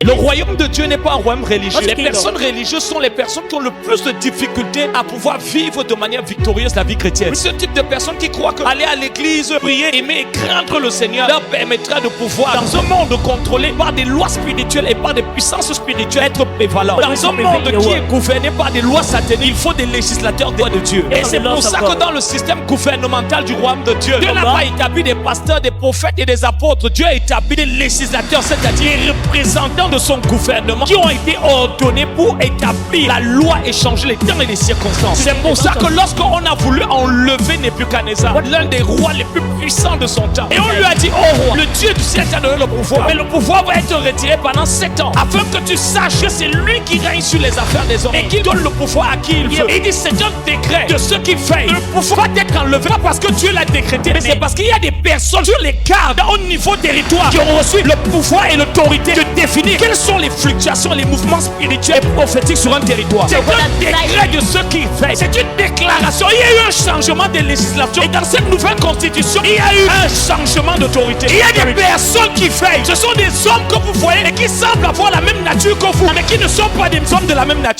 Le royaume de Dieu n'est pas un royaume religieux. Les personnes religieuses sont les personnes qui ont le plus de difficultés à pouvoir vivre de manière victorieuse la vie chrétienne. Ce type de personnes qui croient que aller à l'église, prier, aimer et craindre le Seigneur leur permettra de pouvoir, dans un monde contrôlé par des lois spirituelles et par des puissances spirituelles, être prévalent. Dans un monde qui est gouverné par des lois sataniques, il faut des législateurs de Dieu. Et c'est pour ça que dans le système gouvernemental du royaume de Dieu, Dieu n'a pas établi des pasteurs, des prophètes et des apôtres. Dieu a établi des législateurs, c'est-à-dire des représentants de son gouvernement qui ont été ordonnés pour établir la loi et changer les temps et les circonstances. C'est pour ça que lorsqu'on a voulu enlever Nebuchadnezzar, l'un des rois les plus puissants de son temps, et on lui a dit: oh roi, le Dieu du ciel t'a donné le pouvoir, mais le pouvoir va être retiré pendant 7 ans, afin que tu saches que c'est lui qui règne sur les affaires des hommes et qui donne le pouvoir à qui il veut. Et il dit: c'est un décret de ceux qui veillent. Le pouvoir va être enlevé, pas parce que Dieu l'a décrété, mais c'est parce qu'il y a des personnes sur les gardes au niveau territoire qui ont reçu le pouvoir et l'autorité de définir quelles sont les fluctuations, les mouvements spirituels et prophétiques sur un territoire. C'est un décret de ceux qui veillent. C'est une déclaration. Il y a eu un changement de législation. Et dans cette nouvelle constitution, il y a eu un changement d'autorité. Il y a des personnes qui veillent. Ce sont des hommes que vous voyez et qui semblent avoir la même nature que vous, mais qui ne sont pas des hommes de la même nature.